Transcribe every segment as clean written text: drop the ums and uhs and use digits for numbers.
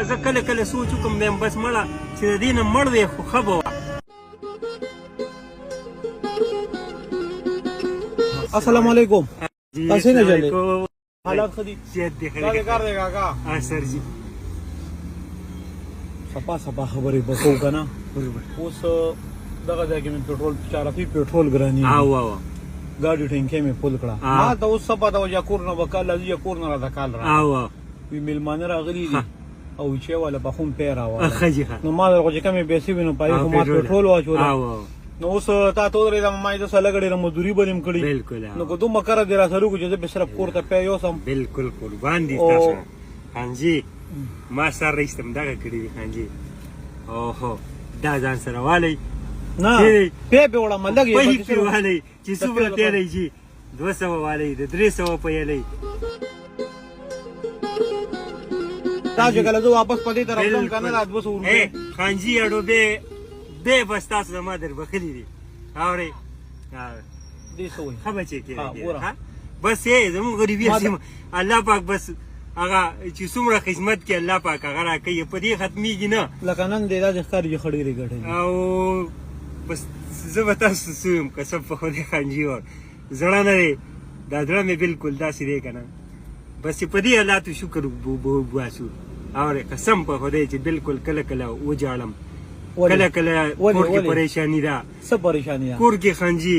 زه کله کله سوچ وکم بیم بس مړه چې د دې نه مړ وی خو ښه به وه. السلام علیکم. کیسے نہ چلے حالات خدی زیات دی کار کار دی کاکا سر جی صفا صفا خبرې بکو کنه. اوس دغه ځای کې مې پېټرول 4 روپۍ پېټرول ګراني او ګاډي ټینکۍ مې فل کړه. ما ته اوس څه پته وه چې کور نه به کال راځي یا کور نه راته کال راځي. او وي مېلمانه راغلي دي او چې والا به خون پی راوړه. ښه جي ښه نو ما درغه چې کمې پیسې وي نو پای خو ما پېټرول واچوله. نو اوس تا ته ودرېدم ما یې داسې لګړې مزدوري به دې م کړي. بلکل نو که دومره کره دې را سره وکړو چې زه به صرف کور ته پی یوسم. بلکل قربان دي تاسو خانجي ما سر رئیستم دغه کړي دي خانجي. اوهو دا ځان سره والی نه پی پې وړم لږ پی پې والی چې څومره تېلی جي 200 والی د 300 پیلی. دا چې کله زه واپس په دې طرف ځم که نه دا 200 روپۍ خانجي اډو بې بس تاسو زما در بخلي دي اورئ دې څه وایي ښه بچې کېږي بس یې زموږ غریبي سیمه الله پاک بس هغه چې څومره خدمت کوي الله پاک هغه راکوي په دې ختمېږي نه. لکه نن دې داسې ښکاري چې ښه ډېرې ګټې او بس زه به تاسو څه ویم قسم په خدای خانجي ور زړه نه دی دا زړه مې بلکل داسې دی که نه بس چې په دې حالاتو شکر وباسو اورې قسم په خدای چې بلکل کله کله وجاړم کله کله کور کې پریشاني ده. څه پریشاني ده کور کې خانجي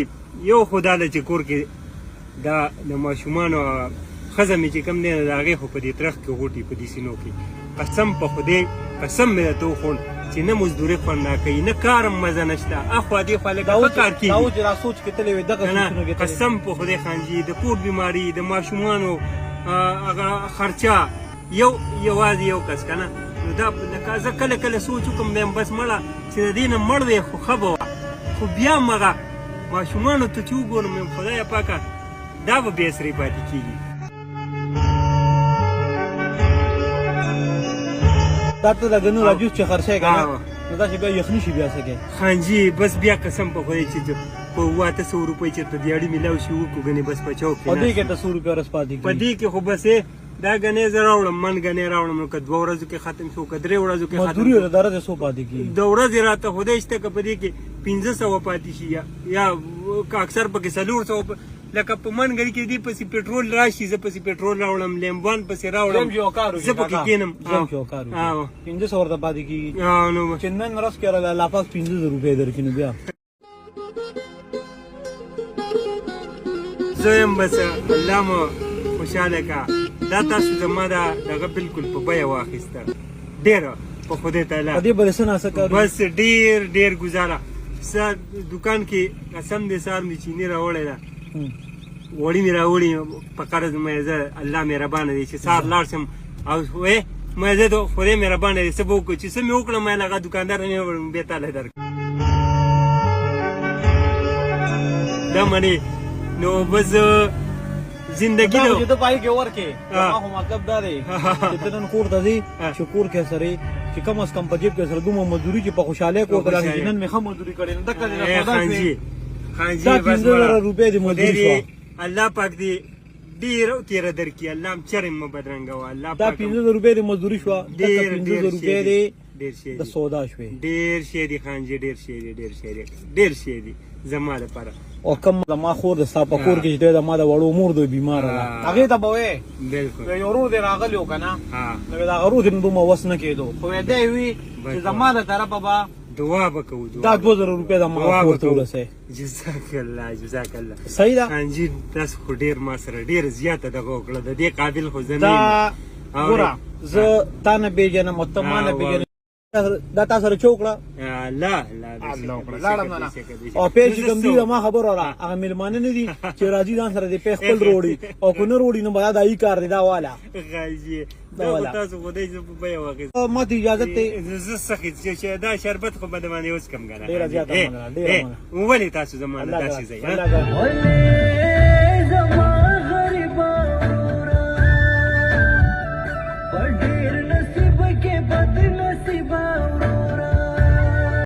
یو خو دا ده چې کور کې دا د ماشومانو ښځه مې چې کوم دی د هغې خو په دې ترخ کې غوټي په دې سینو کې قسم په خدای قسم مې درته وخوړ چې نه مزدوري خوند راکوي نه کار هم مزه نشته اخوا دې خوا لږ ښه کار کېږي. دا اوس چې را سوچ کې تللی وې دغه سوچونه کې قسم په خدای خانجي د کور بیماري د ماشومانو هغه خرچه یوازې یو کس که نه نو دا لکه زه کله کله سوچ وکم بیم بس مړه چې د دې نه مړ وی خو ښه به وه خو بیا هم هغه ماشومانو ته چې وګورم یم خدایه پاکه دا به بې سرې پاتې کېږي. دا ته د ګنو راجوس چې خرڅی که نه نو داسې بیا یخني شي بیا څه کوې خانجي بس بیا قسم په خدای چې په 800 روپۍ چېرته دیاړي میلاو شي وکړو ګنې بس په چوک کې په دې کې ته 100 روپۍ ورځ پاتې په دې کې خو بس دا ګنې زه راوړم من ګنې راوړم نو که 2 ورځو کې ختم شو که 3 ورځو کې ختم مزدوري د ورځې څو پاتې کېږي 2 ورځې راته خدای شته که په دې کې 1500 پاتې شي یا که اکثر پکې 400 لکه په منګري کې دې پسې پېټرول راشي زه پسې پېټرول راوړم لیمبوان پسې راوړم زه پکې کښېنم 1500 ورته پاتې کېږي نو چې نن ورځ کې الله پاک 1500 روپۍ درکړي نو بیا زه یم بس الله مو خوشحاله که دا تاسو زما دغه بلکل په بیه واخیسته ډېره په خدای تعالی په دې به څه ناسه کوي بس ډېر ګزاره دوکان کې قسم دې سهار مې چیني راوړې ده وړي مې راوړي په قرض مې زه الله مهربانه دی چې سهار لاړ شم او وې مې زه د خدای مهربانه دی څه به وکړو چې څه مې وکړم مې هغه دوکاندار مې بې تاله درکړ دا منې نو بس زندگی دا چې ته پای کې ورکې ما خو مطلب دا دی چې ته نن کور ته ځې چې کور کې سره چې کم از کم په جیب کې سره دومره مزدوري چې په خوشحالۍ کور ته لاړې نن مې ښه مزدوري کړې نو دقه دې خانجي دا 15,000 روپۍ دې مزدوري شوه الله پاک دې ډېر تېره درکړي الله هم چرې مه بدرنګوه الله دا 15,000 روپۍ دې مزدوري شوه ډېر 15,000 روپۍ دې ډېر شی د سودا شوې ډېر شی دي خانجي ډېر شی دي زما لپاره او کم زما خور د ستا په کور کې چې دی د ما د وړو مور دوی بیماره ده هغې ته به وې بلکل یو ورور دې راغلی و که نه نو د هغه ورور دې دومره وس نه کېدو خو دی وي چې زما د طرفه به دعا به کوو دا 2,000 روپۍ د ما کور ته ورسوي جزاک الله صحیح ده خانجي تاسو خو ډېر ما سره ډېره زیاته دغه وکړه د دې قابل خو زه نه دا ګوره زه تا نه پېژنم او ته ما نه پېژنې دا تا سره څه وکړه لاړم نه او پیل چې کوم دي ما خبره را هغه مېلمانه نه دي چې راځي ځان سره دې پې خپل روړي او که نه روړي نو به دا ای کار دی دا والا تاسو خدای زه په بیه واخیست ما ته اجازت دی زه سخت چې دا شربت خو به د باندې اوس کم ګڼه ډېره زیاته مننه ولې تاسو زما نه داسې ځئ